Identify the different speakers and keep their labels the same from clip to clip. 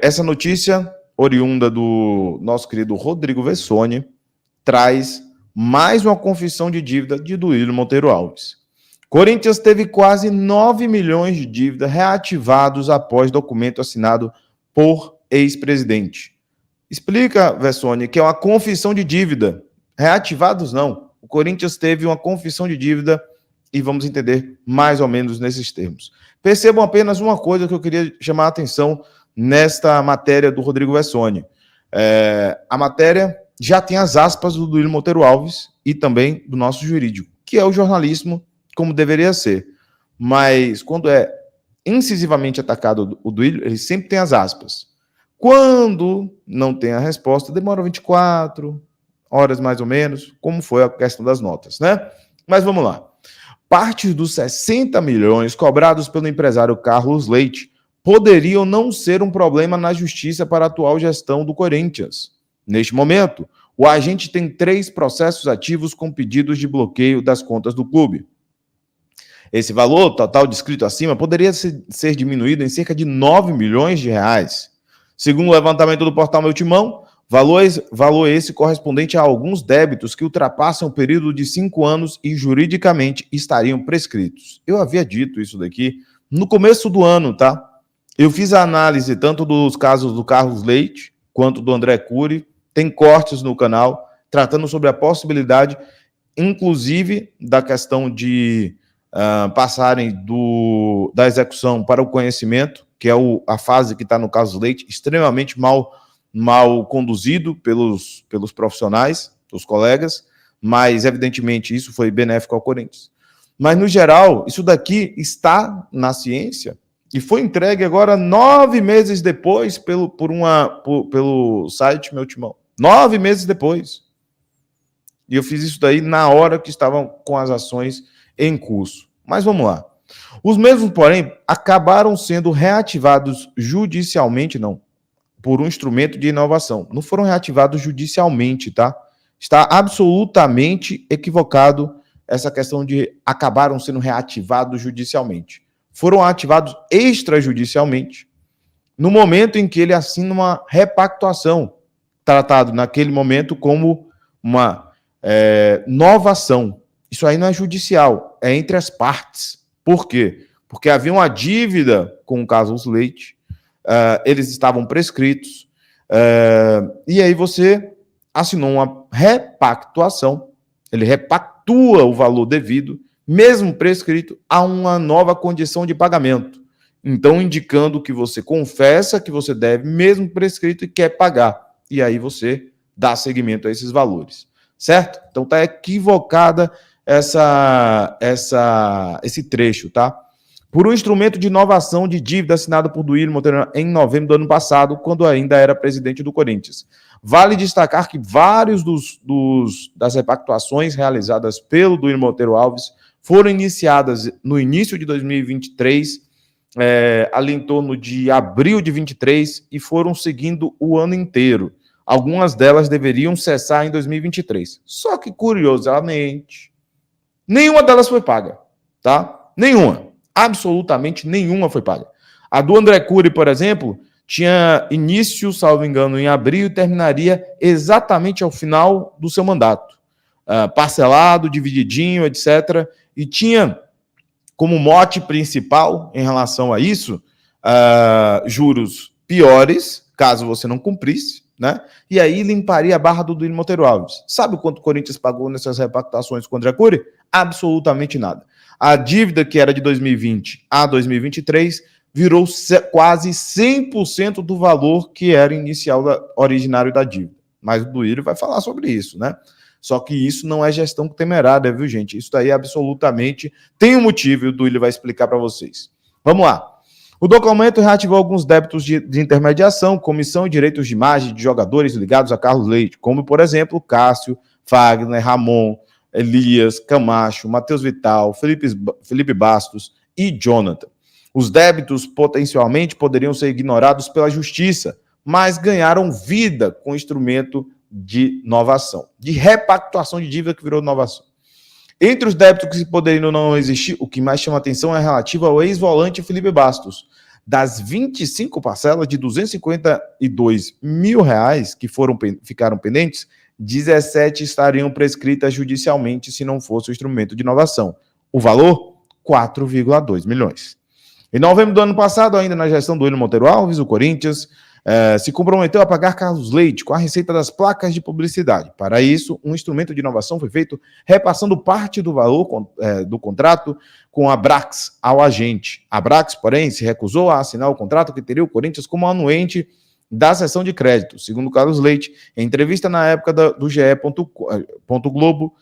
Speaker 1: Essa notícia, oriunda do nosso querido Rodrigo Vessone, traz mais uma confissão de dívida de Duílio Monteiro Alves. Corinthians teve quase 9 milhões de dívida reativados após documento assinado por ex-presidente. Explica, Vessone, que é uma confissão de dívida. Reativados não. O Corinthians teve uma confissão de dívida e vamos entender mais ou menos nesses termos. Percebam apenas uma coisa que eu queria chamar a atenção nesta matéria do Rodrigo Vessone. A matéria já tem as aspas do Duílio Monteiro Alves e também do nosso jurídico, que é o jornalismo como deveria ser. Mas quando é incisivamente atacado o Duílio, ele sempre tem as aspas. Quando não tem a resposta, demora 24 horas mais ou menos, como foi a questão das notas, né? Mas vamos lá. Parte dos 60 milhões cobrados pelo empresário Carlos Leite poderiam não ser um problema na justiça para a atual gestão do Corinthians. Neste momento, o agente tem 3 processos ativos com pedidos de bloqueio das contas do clube. Esse valor total descrito acima poderia ser diminuído em cerca de 9 milhões de reais. Segundo o levantamento do portal Meu Timão, valor esse correspondente a alguns débitos que ultrapassam o período de 5 anos e juridicamente estariam prescritos. Eu havia dito isso daqui no começo do ano, tá? Eu fiz a análise tanto dos casos do Carlos Leite quanto do André Cury. Tem cortes no canal tratando sobre a possibilidade, inclusive, da questão de passarem da execução para o conhecimento, que é a fase que está no caso Leite, extremamente mal conduzido pelos profissionais, os colegas, mas, evidentemente, isso foi benéfico ao Corinthians. Mas, no geral, isso daqui está na ciência e foi entregue agora 9 meses depois pelo site Meu Timão. 9 meses depois. E eu fiz isso daí na hora que estavam com as ações em curso. Mas vamos lá. Os mesmos, porém, acabaram sendo reativados judicialmente, não, por um instrumento de inovação. Não foram reativados judicialmente, tá? Está absolutamente equivocado essa questão de acabaram sendo reativados judicialmente. Foram ativados extrajudicialmente no momento em que ele assina uma repactuação, tratado naquele momento como uma novação. Isso aí não é judicial, é entre as partes. Por quê? Porque havia uma dívida com o Carlos Leite, eles estavam prescritos, e aí você assinou uma repactuação, ele repactua o valor devido, mesmo prescrito, a uma nova condição de pagamento. Então, indicando que você confessa que você deve, mesmo prescrito, e quer pagar. E aí você dá seguimento a esses valores. Certo? Então, está equivocada esse trecho, tá? Por um instrumento de inovação de dívida assinado por Duílio Monteiro em novembro do ano passado, quando ainda era presidente do Corinthians. Vale destacar que vários das repactuações realizadas pelo Duílio Monteiro Alves foram iniciadas no início de 2023, ali em torno de abril de 23, e foram seguindo o ano inteiro. Algumas delas deveriam cessar em 2023. Só que, curiosamente, nenhuma delas foi paga, tá? Nenhuma. Absolutamente nenhuma foi paga. A do André Cury, por exemplo, tinha início, salvo engano, em abril e terminaria exatamente ao final do seu mandato. Parcelado, divididinho, etc. E tinha como mote principal em relação a isso, juros piores, caso você não cumprisse, né? E aí limparia a barra do Duílio Monteiro Alves. Sabe quanto o Corinthians pagou nessas repactações com o André Cury? Absolutamente nada. A dívida que era de 2020 a 2023 virou quase 100% do valor que era inicial originário da dívida. Mas o Duílio vai falar sobre isso, né? Só que isso não é gestão temerária, viu, gente? Isso daí absolutamente tem um motivo e o Duílio vai explicar para vocês. Vamos lá. O documento reativou alguns débitos de intermediação, comissão e direitos de imagem de jogadores ligados a Carlos Leite, como, por exemplo, Cássio, Fagner, Ramon, Elias, Camacho, Matheus Vital, Felipe Bastos e Jonathan. Os débitos potencialmente poderiam ser ignorados pela justiça, mas ganharam vida com o instrumento de novação, de repactuação de dívida que virou novação. Entre os débitos que poderiam não existir, o que mais chama atenção é relativo ao ex-volante Felipe Bastos. Das 25 parcelas de R$252 mil que ficaram pendentes, 17 estariam prescritas judicialmente se não fosse o instrumento de inovação. O valor? 4,2 milhões. Em novembro do ano passado, ainda na gestão do William Monteiro Alves, o Corinthians se comprometeu a pagar Carlos Leite com a receita das placas de publicidade. Para isso, um instrumento de inovação foi feito repassando parte do valor do contrato com a Brax ao agente. A Brax, porém, se recusou a assinar o contrato que teria o Corinthians como anuente da seção de crédito. Segundo Carlos Leite, em entrevista na época do GE. Globo,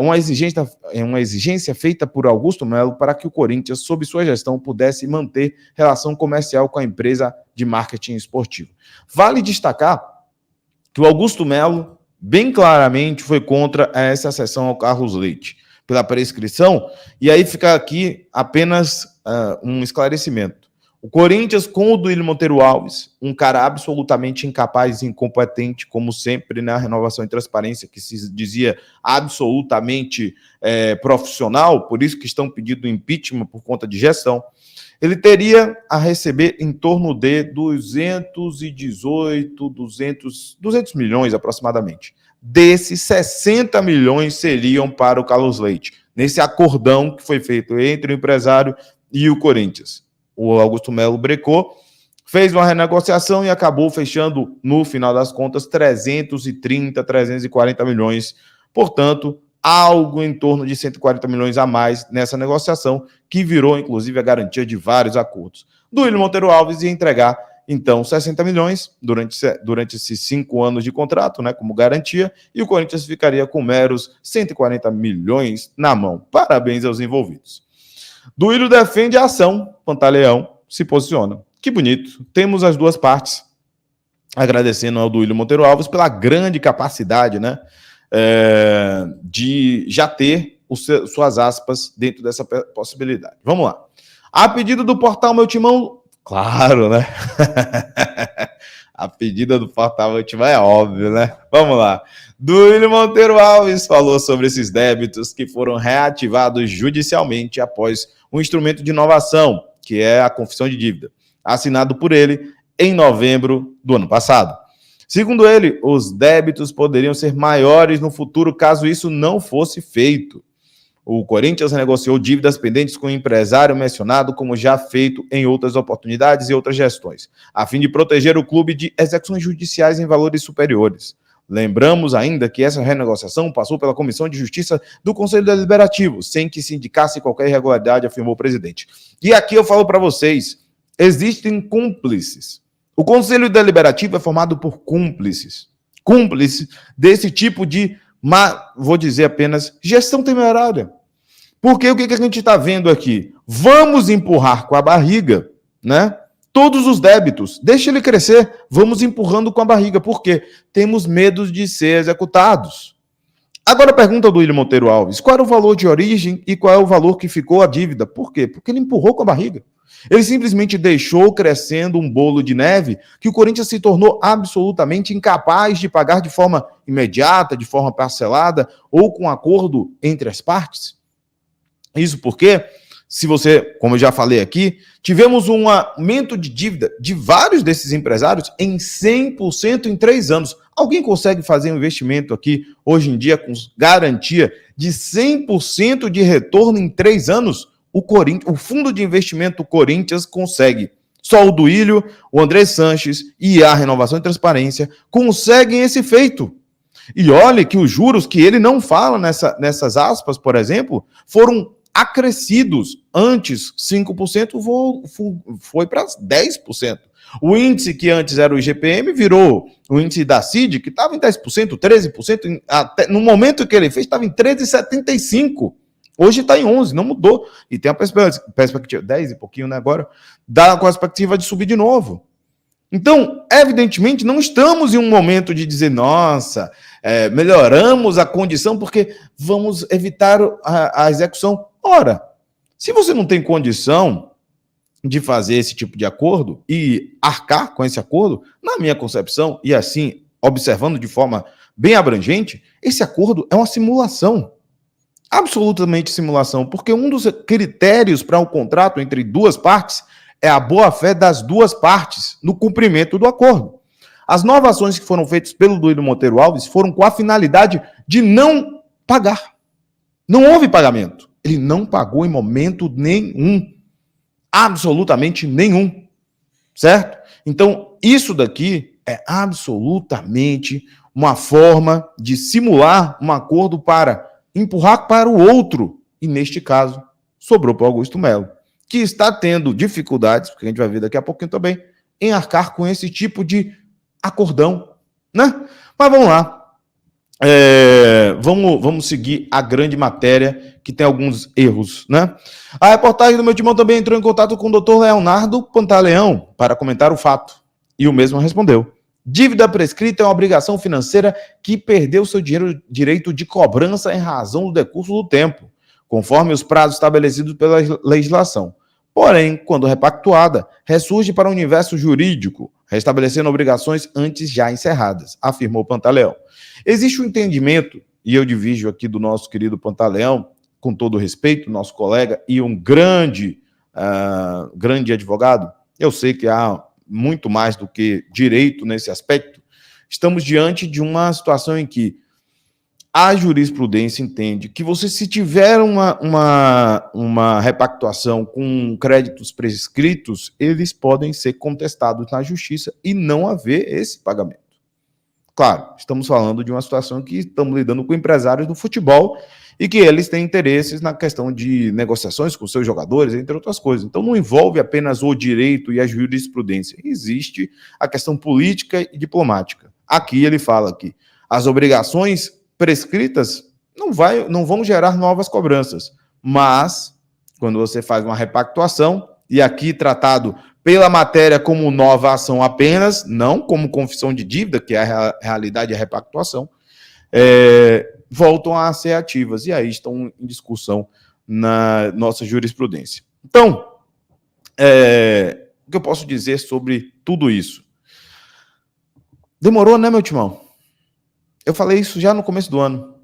Speaker 1: uma exigência feita por Augusto Melo para que o Corinthians, sob sua gestão, pudesse manter relação comercial com a empresa de marketing esportivo. Vale destacar que o Augusto Melo, bem claramente, foi contra essa cessão ao Carlos Leite, pela prescrição, e aí fica aqui apenas um esclarecimento. O Corinthians, com o Duílio Monteiro Alves, um cara absolutamente incapaz e incompetente, como sempre na Renovação e Transparência, que se dizia absolutamente profissional, por isso que estão pedindo impeachment por conta de gestão, ele teria a receber em torno de 200 milhões aproximadamente. Desses, 60 milhões seriam para o Carlos Leite, nesse acordão que foi feito entre o empresário e o Corinthians. O Augusto Melo brecou, fez uma renegociação e acabou fechando, no final das contas, 340 milhões. Portanto, algo em torno de 140 milhões a mais nessa negociação, que virou, inclusive, a garantia de vários acordos. Duílio Monteiro Alves ia entregar, então, 60 milhões durante esses 5 anos de contrato, né, como garantia, e o Corinthians ficaria com meros 140 milhões na mão. Parabéns aos envolvidos. Duílio defende a ação, Pantaleão se posiciona. Que bonito. Temos as duas partes agradecendo ao Duílio Monteiro Alves pela grande capacidade, né, de já ter suas aspas dentro dessa possibilidade. Vamos lá. A pedido do portal Meu Timão, claro, né? A pedida do portal Meu Timão é óbvio, né? Vamos lá. Duílio Monteiro Alves falou sobre esses débitos que foram reativados judicialmente após um instrumento de inovação, que é a confissão de dívida, assinado por ele em novembro do ano passado. Segundo ele, os débitos poderiam ser maiores no futuro caso isso não fosse feito. O Corinthians negociou dívidas pendentes com o empresário mencionado, como já feito em outras oportunidades e outras gestões, a fim de proteger o clube de execuções judiciais em valores superiores. Lembramos ainda que essa renegociação passou pela Comissão de Justiça do Conselho Deliberativo, sem que se indicasse qualquer irregularidade, afirmou o presidente. E aqui eu falo para vocês, existem cúmplices. O Conselho Deliberativo é formado por cúmplices desse tipo de, vou dizer apenas, gestão temerária. Porque o que a gente está vendo aqui? Vamos empurrar com a barriga, né? Todos os débitos, deixa ele crescer, vamos empurrando com a barriga, porque temos medo de ser executados. Agora pergunta do Duílio Monteiro Alves, qual era o valor de origem e qual é o valor que ficou a dívida? Por quê? Porque ele empurrou com a barriga. Ele simplesmente deixou crescendo um bolo de neve que o Corinthians se tornou absolutamente incapaz de pagar de forma imediata, de forma parcelada ou com acordo entre as partes. Isso porque, se você, como eu já falei aqui, tivemos um aumento de dívida de vários desses empresários em 100% em 3 anos. Alguém consegue fazer um investimento aqui, hoje em dia, com garantia de 100% de retorno em 3 anos? O fundo de investimento Corinthians consegue. Só o Duílio, o André Sanches e a Renovação e Transparência conseguem esse feito. E olhe que os juros que ele não fala nessas aspas, por exemplo, foram acrescidos. Antes, 5% foi para 10%. O índice que antes era o IGPM virou o índice da CID, que estava em 10%, 13%. Até, no momento que ele fez, estava em 13,75%. Hoje está em 11%, não mudou. E tem a perspectiva, 10 e pouquinho, né, agora, dá com a perspectiva de subir de novo. Então, evidentemente, não estamos em um momento de dizer, nossa, melhoramos a condição porque vamos evitar a execução. Ora, se você não tem condição de fazer esse tipo de acordo e arcar com esse acordo, na minha concepção, e assim, observando de forma bem abrangente, esse acordo é uma simulação. Absolutamente simulação, porque um dos critérios para um contrato entre duas partes é a boa-fé das duas partes no cumprimento do acordo. As novações que foram feitas pelo Duílio Monteiro Alves foram com a finalidade de não pagar. Não houve pagamento. Ele não pagou em momento nenhum. Absolutamente nenhum. Certo? Então, isso daqui é absolutamente uma forma de simular um acordo para empurrar para o outro. E, neste caso, sobrou para o Augusto Melo, que está tendo dificuldades, porque a gente vai ver daqui a pouquinho também, em arcar com esse tipo de acordão, né? Mas vamos lá. Vamos seguir a grande matéria, que tem alguns erros, né? A reportagem do meu timão também entrou em contato com o Dr. Leonardo Pantaleão para comentar o fato. E o mesmo respondeu. Dívida prescrita é uma obrigação financeira que perdeu seu direito de cobrança em razão do decurso do tempo, conforme os prazos estabelecidos pela legislação. Porém, quando repactuada, ressurge para o universo jurídico, restabelecendo obrigações antes já encerradas, afirmou Pantaleão. Existe um entendimento, e eu divido aqui do nosso querido Pantaleão, com todo respeito, nosso colega e um grande advogado. Eu sei que há muito mais do que direito nesse aspecto. Estamos diante de uma situação em que a jurisprudência entende que você, se tiver uma repactuação com créditos prescritos, eles podem ser contestados na justiça e não haver esse pagamento. Claro, estamos falando de uma situação que estamos lidando com empresários do futebol e que eles têm interesses na questão de negociações com seus jogadores, entre outras coisas. Então, não envolve apenas o direito e a jurisprudência. Existe a questão política e diplomática. Aqui ele fala que as obrigações prescritas não vão gerar novas cobranças, mas quando você faz uma repactuação, e aqui tratado pela matéria como nova ação apenas, não como confissão de dívida, que é a realidade da repactuação, voltam a ser ativas, e aí estão em discussão na nossa jurisprudência. Então, o que eu posso dizer sobre tudo isso? Demorou, né, meu timão? Eu falei isso já no começo do ano.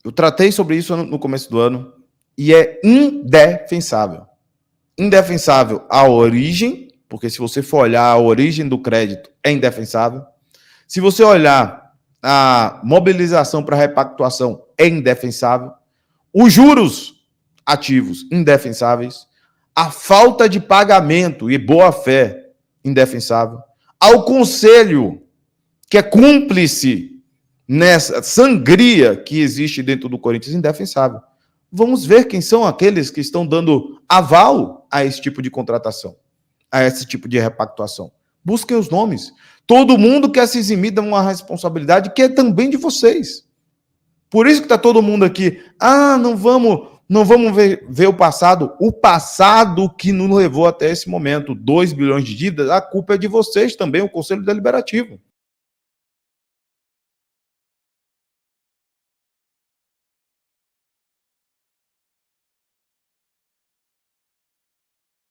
Speaker 1: Eu tratei sobre isso no começo do ano. E é indefensável. Indefensável a origem, porque se você for olhar a origem do crédito, é indefensável. Se você olhar a mobilização para repactuação, é indefensável. Os juros ativos, indefensáveis. A falta de pagamento e boa-fé, indefensável. Ao conselho, que é cúmplice nessa sangria que existe dentro do Corinthians, indefensável. Vamos ver quem são aqueles que estão dando aval a esse tipo de contratação, a esse tipo de repactuação. Busquem os nomes. Todo mundo quer se eximir de uma responsabilidade que é também de vocês. Por isso que está todo mundo aqui. Não vamos ver o passado. O passado que nos levou até esse momento, 2 bilhões de dívidas, a culpa é de vocês também, o Conselho Deliberativo.